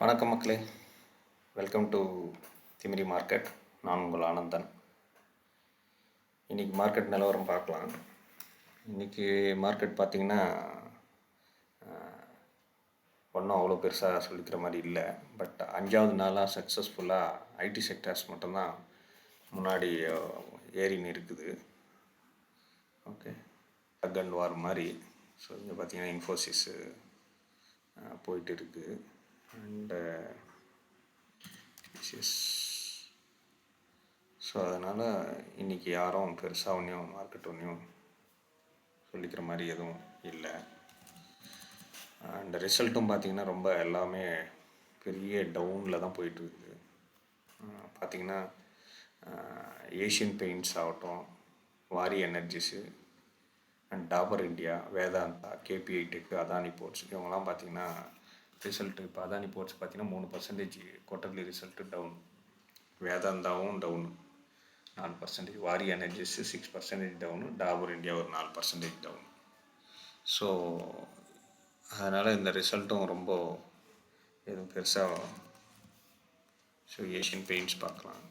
வணக்கம் மக்களே, welcome to Timiri market. நான் உங்கள் ஆனந்தன். இன்றைக்கி மார்க்கெட் நிலவரம் பார்க்கலாம். இன்றைக்கி மார்க்கெட் பார்த்திங்கன்னா ஒன்றும் அவ்வளோ பெருசாக சொல்லிக்கிற மாதிரி இல்லை. பட் 5வது நாளாக சக்ஸஸ்ஃபுல்லாக ஐடி செக்டர்ஸ் மட்டும்தான் முன்னாடி ஏறின்னு இருக்குது. ஓகே, டக் அண்ட் வார் மாதிரி. ஸோ இங்கே பார்த்திங்கன்னா இன்ஃபோசிஸு போயிட்டு இருக்குது. அண்டு ஸோ அதனால் இன்றைக்கி யாரும் பெருசாக மார்க்கெட் சொல்லிக்கிற மாதிரி எதுவும் இல்லை. அண்ட் ரிசல்ட்டும் பார்த்திங்கன்னா ரொம்ப எல்லாமே பெரிய டவுனில் தான் போயிட்டுருக்குது. பார்த்திங்கன்னா ஏஷியன் பெயிண்ட்ஸ் ஆகட்டும், Waaree Energies and Dabur India, Vedanta, KPI Tech, Adani Ports, இவங்கெல்லாம் பார்த்திங்கன்னா ரிசல்ட்டு. இப்போ அதானி போர்ட்ஸ் பார்த்திங்கன்னா 3% குவார்ட்டர்லி ரிசல்ட்டு டவுன், வேதாந்தாவும் down 4%, Waaree energies 6% town, Dabur India ஒரு 4% டவுன். ஸோ அதனால் இந்த ரிசல்ட்டும் ரொம்ப எதுவும் பெருசாக. ஸோ ஏஷியன் பெயிண்ட்ஸ் பார்க்கலாம்.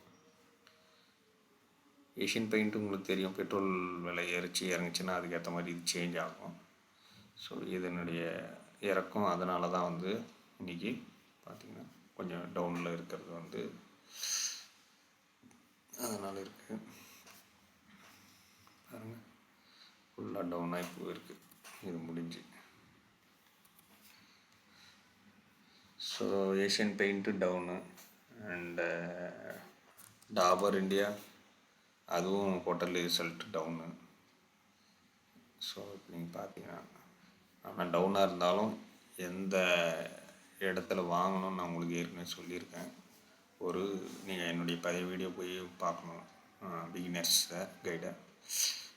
ஏஷியன் பெயிண்ட்டு உங்களுக்கு தெரியும், பெட்ரோல் விலை இறங்குச்சுன்னா அதுக்கேற்ற மாதிரி இது சேஞ்ச் ஆகும். ஸோ இதனுடைய இறக்கம் அதனால தான் இன்றைக்கி பார்த்திங்கன்னா கொஞ்சம் டவுனில் இருக்கிறது அதனால் இருக்குது. பாருங்கள், ஃபுல்லாக டவுனாக இப்போ இருக்குது. இது முடிஞ்சு. So Asian paint down and Dabur India அதுவும் குவார்ட்டர்லி ரிசல்ட் டவுனு. ஸோ இப்போ நீங்கள் பார்த்தீங்கன்னா, ஆனால் டவுனாக இருந்தாலும் எந்த இடத்துல வாங்கணும்னு நான் உங்களுக்கு ஏற்கனவே சொல்லியிருக்கேன். நீங்கள் என்னுடைய பழைய வீடியோ போய் பார்க்கணும், பிகினர்ஸை கைடை.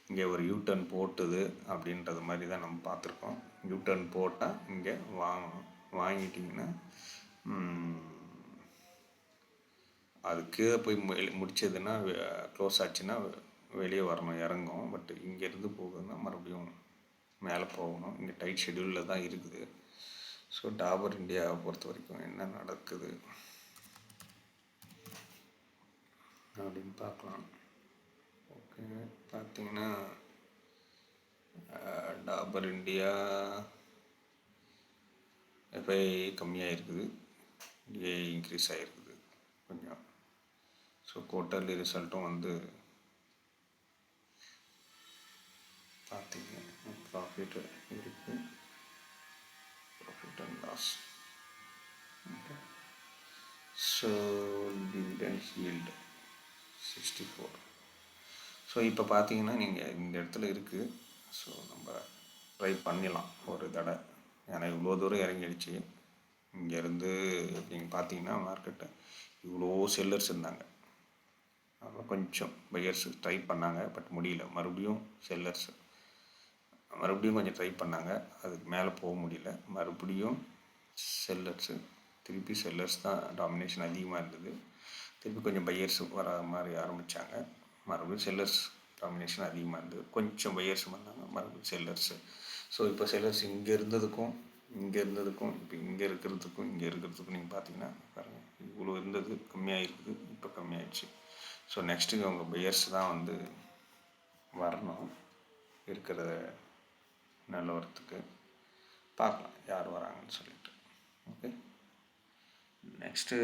இங்கே ஒரு யூடர்ன் போட்டுது அப்படின்றது மாதிரி தான் நம்ம பார்த்துருக்கோம். யூடர்ன் போட்டால் இங்கே வாங்கணும். வாங்கிட்டிங்கன்னா அது கீழே போய் முடிச்சதுன்னா, க்ளோஸ் ஆச்சுன்னா வெளியே வரணும், இறங்கும். பட் இங்கேருந்து போகுதுன்னா மறுபடியும் மேலே போகணும். இங்கே டைட் ஷெடியூலில் தான் இருக்குது. ஸோ டாபர் இந்தியாவை பொறுத்த வரைக்கும் என்ன நடக்குது அப்படின்னு பார்க்கலாம். ஓகே, பார்த்திங்கன்னா டாபர் இந்தியா எஃப்ஐ கம்மியாக இருக்குது, ஏ இன்க்ரீஸ் ஆகிருக்குது கொஞ்சம். ஸோ குவார்ட்டர்லி ரிசல்ட்டும் பார்த்திங்கன்னா ப்ராஃபிட் இருக்குது, profit and loss. Okay, so dividend yield 64. So இப்போ பார்த்தீங்கன்னா நீங்கள் இந்த இடத்துல இருக்குது. ஸோ நம்ம ட்ரை பண்ணிடலாம் ஒரு தடவை. ஏன்னா இவ்வளோ தூரம் இறங்கிடுச்சு. இங்கேருந்து நீங்கள் பார்த்தீங்கன்னா மார்க்கெட்டை இவ்வளோ செல்லர்ஸ் இருந்தாங்க. அப்புறம் கொஞ்சம் பையர்ஸ் ட்ரை பண்ணாங்க, பட் முடியல. மறுபடியும் செல்லர்ஸ் மறுபடியும் கொஞ்சம் ட்ரை பண்ணாங்க, அதுக்கு மேலே போக முடியல. மறுபடியும் செல்லர்ஸு, திருப்பி செல்லர்ஸ் தான் டாமினேஷன் அதிகமாக இருந்தது. திருப்பி கொஞ்சம் பையர்ஸ் வர மாதிரி ஆரம்பித்தாங்க. மறுபடியும் செல்லர்ஸ் டாமினேஷன் அதிகமாக இருந்தது. கொஞ்சம் பையர்ஸ் பண்ணாங்க, மறுபடியும் செல்லர்ஸு. ஸோ இப்போ செல்லர்ஸ் இங்கே இருந்ததுக்கும் இப்போ இங்கே இருக்கிறதுக்கும் நீங்கள் பார்த்தீங்கன்னா பாருங்கள், இவ்வளோ இருந்தது கம்மியாக இருக்குது, இப்போ கம்மியாகிடுச்சு. ஸோ நெக்ஸ்ட்டு அவங்க பையர்ஸ் தான் வரணும் இருக்கிற நிலவரத்துக்கு. பார்க்கலாம் யார் வராங்கன்னு சொல்லிட்டு. ஓகே, நெக்ஸ்ட்டு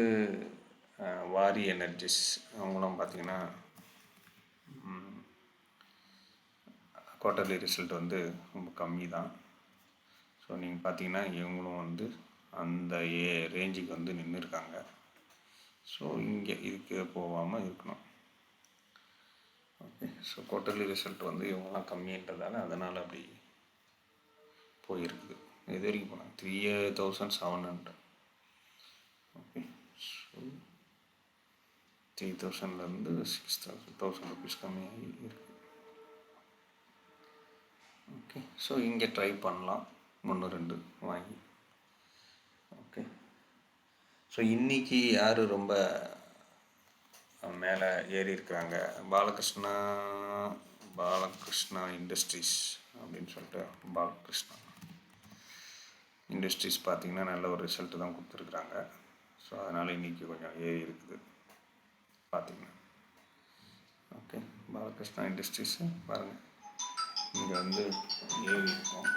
வாரி எனர்ஜிஸ், அவங்களும் பார்த்திங்கன்னா குவார்ட்டர்லி ரிசல்ட் ரொம்ப கம்மி தான். ஸோ நீங்கள் பார்த்தீங்கன்னா இவங்களும் அந்த ரேஞ்சுக்கு நின்றுருக்காங்க. ஸோ இங்கே இதுக்கு போகாமல் இருக்கணும். ஓகே, ஸோ குவார்ட்டர்லி ரிசல்ட் இவங்கெல்லாம் கம்மின்றதால அதனால் அப்படி போயிருக்குது. இது வரைக்கும் போனாங்க 3700. ஓகே, ஸோ 3000லேருந்து 6000 ருபீஸ் கம்மியாகி இருக்குது. ஓகே, ஸோ இங்கே ட்ரை பண்ணலாம் 1-2 வாங்கி. ஓகே, ஸோ இன்றைக்கி யார் ரொம்ப மேலே ஏறி இருக்கிறாங்க? பாலகிருஷ்ணா இண்டஸ்ட்ரீஸ் அப்படின்னு சொல்லிட்டு, பாலகிருஷ்ணா இண்டஸ்ட்ரீஸ் பார்த்திங்கன்னா நல்ல ஒரு ரிசல்ட்டு தான் கொடுத்துருக்குறாங்க. ஸோ அதனால் இன்றைக்கி கொஞ்சம் ஏறி இருக்குது பார்த்திங்கன்னா. ஓகே, பாலகிருஷ்ணா இண்டஸ்ட்ரீஸு பாருங்கள், இங்கே வந்து ஏறி இருக்கும்.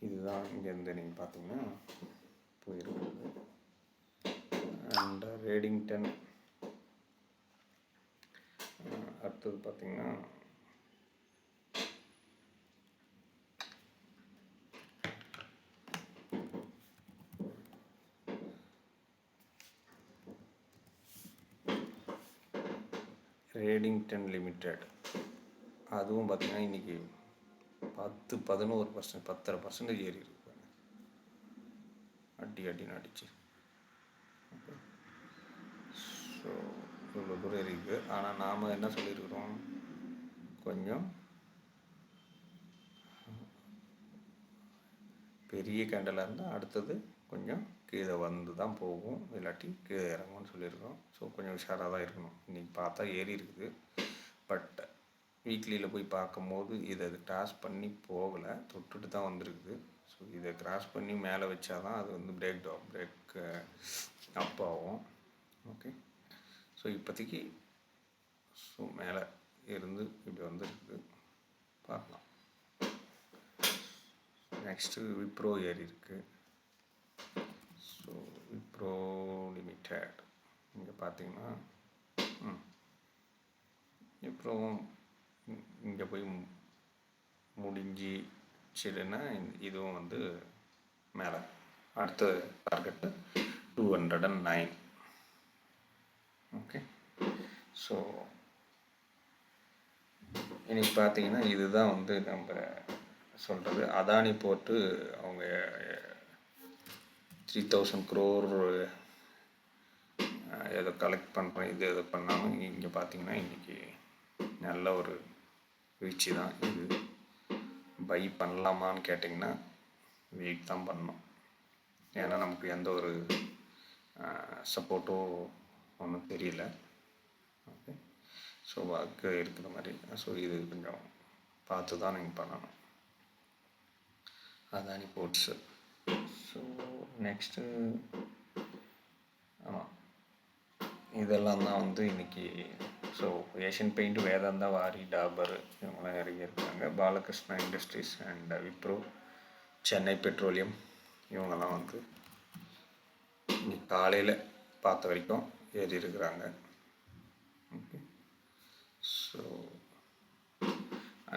இதுதான் இங்கேருந்து நீங்கள் பார்த்தீங்கன்னா போயிருக்குது. அண்ட் ரேடிங்டன் அடுத்தது பார்த்திங்கன்னா ரேடிங்டன் லிமிடெட், அதுவும் பார்த்திங்கன்னா இன்றைக்கி 10-11%, 10.5% ஏறி இருக்கு. அடின்னு அடிச்சு. ஓகே, ஸோ இவ்வளோ தூரம் இருக்குது. ஆனால் நாம் என்ன சொல்லியிருக்கிறோம், கொஞ்சம் பெரிய கேண்டலாக இருந்தால் அடுத்தது கொஞ்சம் கீழே வந்து தான் போகும், இல்லாட்டி கீழே இறங்கும்னு சொல்லியிருக்கோம். ஸோ கொஞ்சம் உஷாராக தான் இருக்கணும். இன்றைக்கி பார்த்தா ஏறி இருக்குது, பட் வீக்லியில் போய் பார்க்கும்போது இதை கிராஸ் பண்ணி போகலை, தொட்டுட்டு தான் வந்திருக்குது. ஸோ இதை கிராஸ் பண்ணி மேலே வச்சா தான் அது வந்து பிரேக் அப் ஆகும். ஓகே, ஸோ இப்போதைக்கு ஸோ மேலே இருந்து இப்படி வந்துருக்குது, பார்க்கலாம். நெக்ஸ்ட்டு விப்ரோ ஏறி இருக்குது. ஸோ விப்ரோ லிமிடெட் இங்கே பார்த்தீங்கன்னா விப்ரோவும் இங்கே போய் முடிஞ்சிச்சுன்னா இதுவும் வந்து மேலே அடுத்த டார்கெட்டு 209. ஓகே, ஸோ இன்னைக்கு பார்த்தீங்கன்னா இதுதான் வந்து நம்ம சொல்கிறது. அதானி போட்டு அவங்க 3000 crore ஏதோ கலெக்ட் பண்ணுறோம், இது எதோ பண்ணாலும் இங்கே பார்த்தீங்கன்னா இன்றைக்கி நல்ல ஒரு வீழ்ச்சி தான். இது பை பண்ணலாமான்னு கேட்டிங்கன்னா வெயிட் தான் பண்ணணும். ஏன்னா நமக்கு எந்த ஒரு சப்போர்ட்டும் ஒன்றும் தெரியல. ஓகே, ஸோ வாக்கு இருக்கிற மாதிரி. ஸோ இது கொஞ்சம் பார்த்து தான் நீங்கள் பண்ணணும். அதானி போர்ட்ஸு. ஸோ நெக்ஸ்ட்டு ஆமாம், இதெல்லாம் தான் வந்து இன்றைக்கி. So Asian paint, Vedanta, Waaree, Dabur இவங்களாம் இறங்கியிருக்காங்க. Balkrishna Industries and Wipro, Chennai Petroleum இவங்கெல்லாம் வந்து இன்னைக்கு காலையில் பார்த்த வரைக்கும் ஏறி இருக்கிறாங்க. ஓகே, ஸோ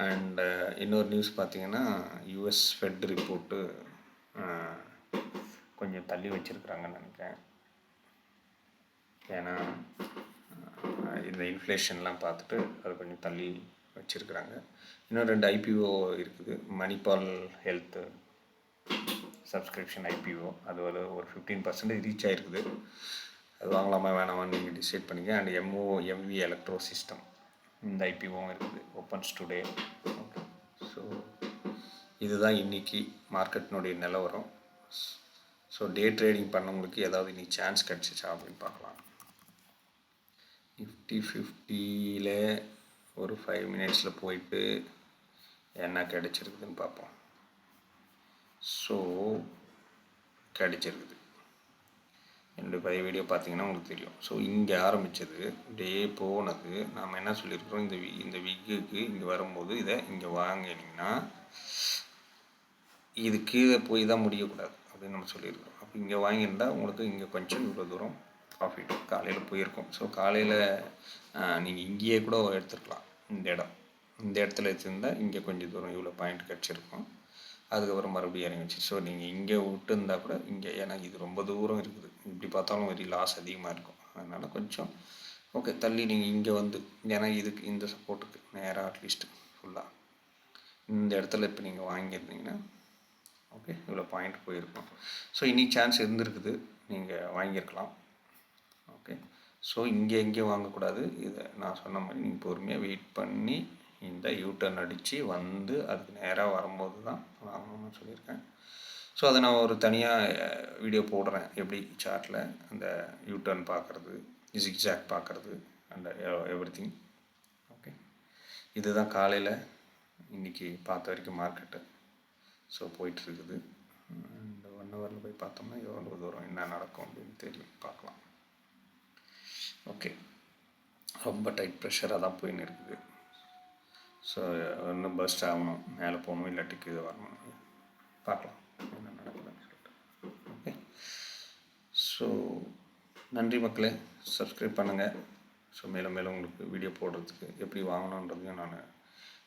அண்டு இன்னொரு நியூஸ் பார்த்திங்கன்னா யூஎஸ் ஃபெட் ரிப்போர்ட்டு கொஞ்சம் தள்ளி வச்சுருக்குறாங்கன்னு நினைக்கிறேன். ஏன்னா இந்த இன்ஃப்ளேஷன்லாம் பார்த்துட்டு அது கொஞ்சம் தள்ளி வச்சுருக்குறாங்க. இன்னும் 2 ஐபிஓ இருக்குது. மணிபால் ஹெல்த்து சப்ஸ்கிரிப்ஷன் ஐபிஓ, அது ஒரு 15% ரீச் ஆகிருக்குது. அது வாங்கலாமா வேணாமான்னு நீங்கள் டிசைட் பண்ணிக்க. அண்ட் எம்வி எலக்ட்ரோ சிஸ்டம், இந்த ஐபிஓவும் இருக்குது. Opens today. ஓகே, ஸோ இதுதான் இன்றைக்கி மார்க்கெட்டினுடைய நிலவரம். ஸோ டே ட்ரேடிங் பண்ணவங்களுக்கு ஏதாவது இன்றைக்கி சான்ஸ் கிடச்சிச்சா அப்படின்னு பார்க்கலாம். நிஃப்டி 50ல் ஒரு 5 மினிட்ஸில் போயிட்டு என்ன கிடச்சிருக்குதுன்னு பார்ப்போம். ஸோ கிடச்சிருக்குது. என்னுடைய பழைய வீடியோ பார்த்தீங்கன்னா உங்களுக்கு தெரியும். ஸோ இங்கே ஆரம்பித்தது, டே போனது. நாம் என்ன சொல்லியிருக்கிறோம், இந்த விக்குக்கு இங்கே வரும்போது இதை இங்கே வாங்கினீங்கன்னா இது கீழே போய் தான் முடியக்கூடாது அப்படின்னு நம்ம சொல்லியிருக்கிறோம். அப்போ இங்கே வாங்கியிருந்தால் உங்களுக்கு இங்கே கொஞ்சம் இவ்வளோ தூரம் ப்ராஃபிட் காலையில் போயிருக்கும். ஸோ காலையில் நீங்கள் இங்கேயே கூட எடுத்துருக்கலாம். இந்த இடத்துல எடுத்துருந்தால் இங்கே கொஞ்சம் தூரம் இவ்வளோ பாயிண்ட் கிடச்சிருக்கும். அதுக்கப்புறம் மறுபடியும் இறங்கிச்சு. ஸோ நீங்கள் இங்கே விட்டுருந்தால் கூட இங்கே, ஏன்னா இது ரொம்ப தூரம் இருக்குது, இப்படி பார்த்தாலும் வெரி லாஸ் அதிகமாக இருக்கும். அதனால் கொஞ்சம் ஓகே தள்ளி நீங்கள் இங்கே வந்து, ஏன்னா இதுக்கு இந்த சப்போர்ட்டுக்கு நேராக அட்லீஸ்ட் ஃபுல்லாக இந்த இடத்துல இப்போ நீங்கள் வாங்கியிருந்தீங்கன்னா ஓகே இவ்வளோ பாயிண்ட் போயிருக்கும். ஸோ இன்றைக்கி சான்ஸ் இருந்திருக்குது, நீங்கள் வாங்கியிருக்கலாம். ஓகே, ஸோ இங்கே வாங்கக்கூடாது. இதை நான் சொன்ன மாதிரி நீங்கள் பொறுமையாக வெயிட் பண்ணி இந்த யூட்டர்ன் அடித்து வந்து அதுக்கு நேராக வரும்போது தான் வாங்கணும்னு சொல்லியிருக்கேன். ஸோ அதை நான் ஒரு தனியாக வீடியோ போடுறேன், எப்படி சார்ட்டில் அந்த யூட்டர்ன் பார்க்குறது, ஜிக்ஜாக் பார்க்குறது அண்ட் எவ்ரிதிங். ஓகே, இதுதான் காலையில் இன்றைக்கி பார்த்த வரைக்கும் மார்க்கெட்டு. ஸோ போயிட்டுருக்குது. இந்த 1 ஹவரில் போய் பார்த்தோம்னா எவ்வளோ தூரம் என்ன நடக்கும் அப்படின்னு தெரியும், பார்க்கலாம். ஓகே, ரொம்ப டைட் ப்ரெஷராக தான் போயின்னு இருக்குது. ஸோ இன்னும் பஸ்ட் ஆகணும், மேலே போகணும், இல்லாட்டி கீழே வரணும், பார்க்கலாம் என்ன நடக்குதுன்னு சொல்லிட்டு. ஓகே, ஸோ நன்றி மக்களே, சப்ஸ்கிரைப் பண்ணுங்கள். ஸோ மேலும் மேலும் உங்களுக்கு வீடியோ போடுறதுக்கு எப்படி வாங்கணுன்றதையும் நான்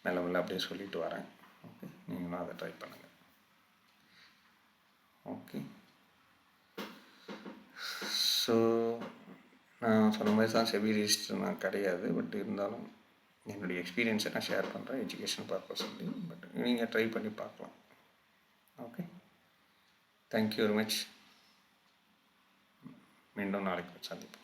மேலே மேலே அப்படியே சொல்லிட்டு வரேன். ஓகே, நீங்களும் அதை ட்ரை பண்ணுங்கள். ஓகே, ஸோ நான் சொன்ன மாதிரி தான் செபி ரிஜிஸ்டர் நான் கிடையாது. பட் இருந்தாலும் என்னுடைய எக்ஸ்பீரியன்ஸை நான் ஷேர் பண்ணுறேன், எஜுகேஷன் பர்பஸ் சொல்லி. பட் நீங்கள் ட்ரை பண்ணி பார்க்கலாம். Okay, thank you very much. மீண்டும் நாளைக்கு சந்திப்போம்.